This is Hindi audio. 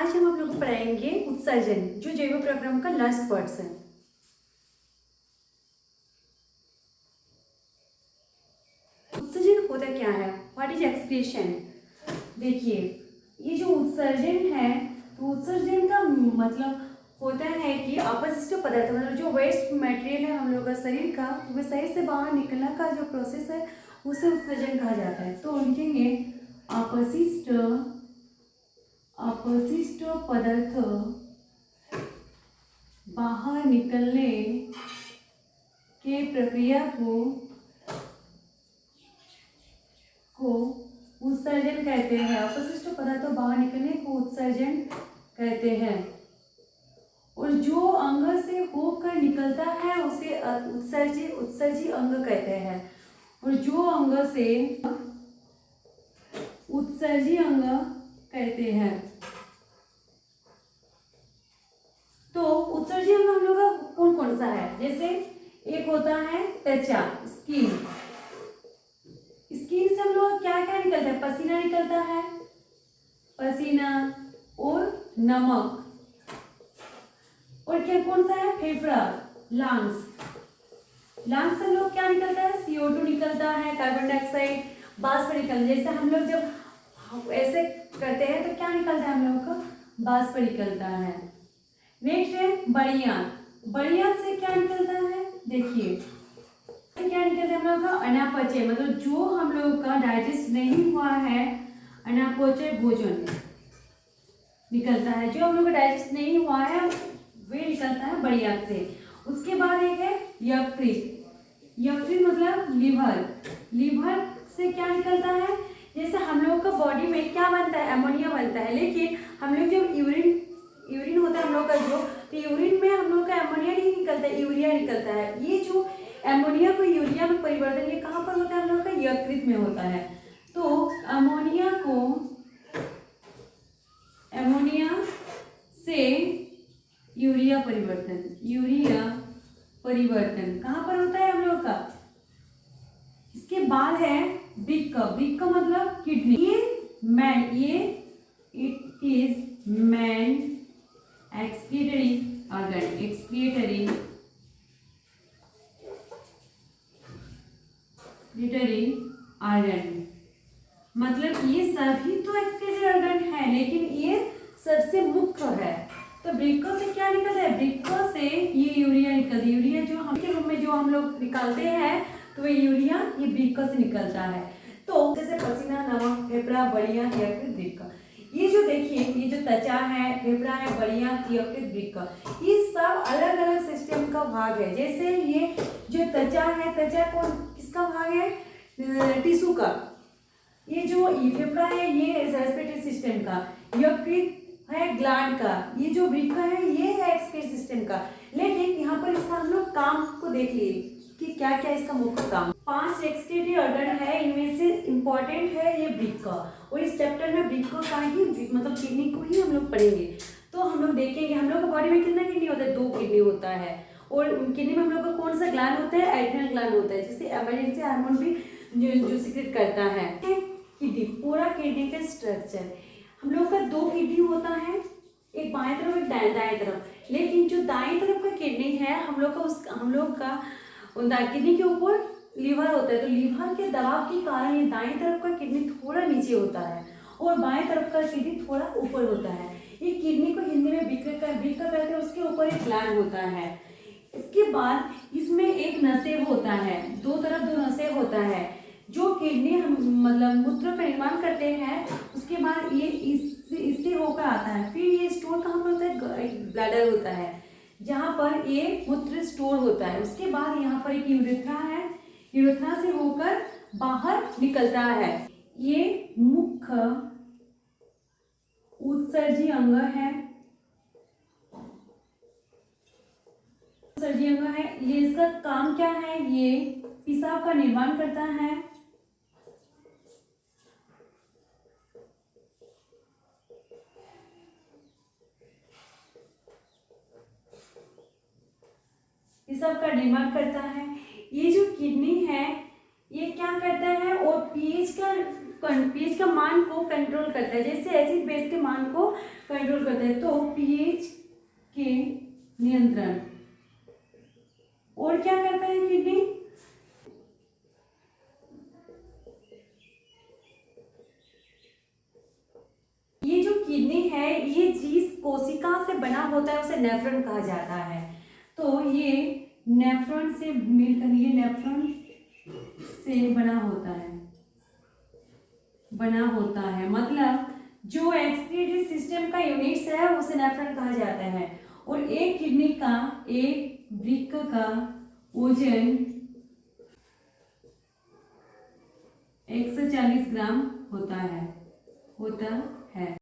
आज हम आप लोगों को पढ़ाएंगे उत्सर्जन, जो जैव प्रक्रम का लास्ट पार्ट है। उत्सर्जन होता क्या है, व्हाट इज एक्सक्रीशन। देखिए, ये जो उत्सर्जन है, तो उत्सर्जन का मतलब होता है कि अपशिष्ट पदार्थ मतलब जो वेस्ट मटेरियल है हम लोग का शरीर का, वह शरीर से बाहर निकलने का जो प्रोसेस है उसे उत्सर्जन कहा जाता है। तो लिखेंगे अपशिष्ट पदार्थ बाहर निकलने के प्रक्रिया को उत्सर्जन कहते हैं। अपशिष्ट पदार्थ बाहर निकलने को उत्सर्जन कहते हैं। और जो अंग से होकर निकलता है उसे उत्सर्जी अंग कहते हैं। और जो अंग से उत्सर्जी अंग कहते हैं। तो उत्सर्जी अंग हम लोग का कौन कौन सा है, जैसे एक होता है त्वचा, स्किन। स्किन से हम लोग क्या क्या निकलता है, पसीना निकलता है, पसीना और नमक। और क्या कौन सा है, फेफड़ा, लंग्स। लंग्स से हम लोग क्या निकलता है, CO2 निकलता है, कार्बन डाइऑक्साइड, वाष्प निकलता है। जैसे हम लोग जब ऐसे करते हैं तो क्या निकलता है, हम लोग का वाष्प निकलता है। नेक्स्ट है बड़ियान। बड़ियान से क्या निकलता है, देखिए क्या निकलता है हम लोग का अनापचय, मतलब जो हम लोग का डाइजेस्ट नहीं हुआ है, अनापचय भोजन निकलता है। जो हम लोग का डाइजेस्ट नहीं हुआ है वे निकलता है बड़ियान से। उसके बाद एक है यकृत। यकृत मतलब लीवर। लीवर से क्या निकलता है, जैसे हम लोग का बॉडी में क्या बनता है, अमोनिया बनता है। लेकिन हम लोग जब यूरिन होता है हम लोग का तो यूरिन में हम लोग का अमोनिया नहीं निकलता है, यूरिया निकलता है। ये जो अमोनिया को यूरिया में परिवर्तन ये कहाँ पर होता है, हम लोग का यकृत में होता है। तो अमोनिया से यूरिया परिवर्तन कहाँ पर होता है हम लोग का। इसके बाद है वृक्क। वृक्क मतलब किडनी। ये it is man excretory organ. मतलब ये सभी तो एक्सक्रीटरी ऑर्गन है, लेकिन ये सबसे मुख्य है। तो वृक्क से क्या निकलता है, वृक्क से ये यूरिया निकलता है। यूरिया जो हम के रूप में जो हम लोग निकालते हैं तो ये यूरिया ये वृक्क से निकलता है। तो जैसे पसीना, नमक, फेफड़ा, बड़ियां, यकृत, वृक्क। ये जो देखिए, ये जो त्वचा है, फेफड़ा है, बड़ियां, यकृत, वृक्क, ये सब अलग अलग सिस्टम का भाग है। जैसे ये जो त्वचा है, त्वचा कौन किसका भाग है, टिश्यू का। ये जो फेफड़ा है ये रेस्पिरेटरी सिस्टम का, यकृत है ग्लैंड का, ये जो वृक्क है ये है एक्सक्रीटरी सिस्टम का। लेकिन यहाँ पर इसका हम लोग काम को देख लिए कि क्या क्या इसका मुख्य काम। 5 एक्सक्रीटरी ऑर्गन है, इनमें से इम्पोर्टेंट है ये वृक्क। और इस चैप्टर में वृक्क का ही मतलब किडनी को ही हम लोग पढ़ेंगे। तो हम लोग देखेंगे हम लोग बॉडी में कितना किडनी होता है, 2 किडनी होता है। और किडनी में हम लोग का कौन सा ग्लैंड होता है, एड्रिनल ग्लैंड होता है, जिससे इमरजेंसी हार्मोन भी जो सीक्रेट करता है। किडनी, पूरा किडनी का स्ट्रक्चर हम लोग का 2 किडनी होता है, एक बाएं तरफ एक दाएं तरफ। लेकिन जो दाएं तरफ का किडनी है हम लोग का किडनी के ऊपर लीवर होता है। तो लीवर के दबाव के कारण ये दाएं तरफ का किडनी थोड़ा नीचे होता है और बाएं तरफ का किडनी थोड़ा ऊपर होता है। ये किडनी को हिंदी में वृक्क कहते हैं। उसके ऊपर एक ग्लैंड होता है। इसके बाद इसमें एक नसेब होता है, 2 तरफ 2 नसेब होता है जो किडनी हम मतलब मूत्र का निर्माण करते हैं। उसके बाद ये इससे होकर आता है। फिर ये स्टोर कहाँ पर होता है, ब्लैडर होता है जहाँ पर ये मूत्र स्टोर होता है। उसके बाद यहाँ पर एक यूरेथ्रा है, यूरेथ्रा से होकर बाहर निकलता है। ये मुख्य उत्सर्जी अंग है, उत्सर्जी अंग है। ये इसका काम क्या है, ये पेशाब का निर्माण करता है। पेशाब का निर्माण करता है। ये जो किडनी है ये क्या करता है, और पीएच का पीएच का मान को कंट्रोल करता है, जैसे एसिड बेस के मान को कंट्रोल करता है। तो पीएच के नियंत्रण। और क्या करता है किडनी? ये जो किडनी है ये जिस कोशिका से बना होता है उसे नेफ्रॉन कहा जाता है। तो ये नेफ्रॉन से मिलकर, ये नेफ्रॉन से बना होता है मतलब जो एक्सक्रीटरी सिस्टम का यूनिट्स है उसे नेफ्रॉन कहा जाता है। और एक किडनी का, एक वृक्क का वजन 140 ग्राम होता है।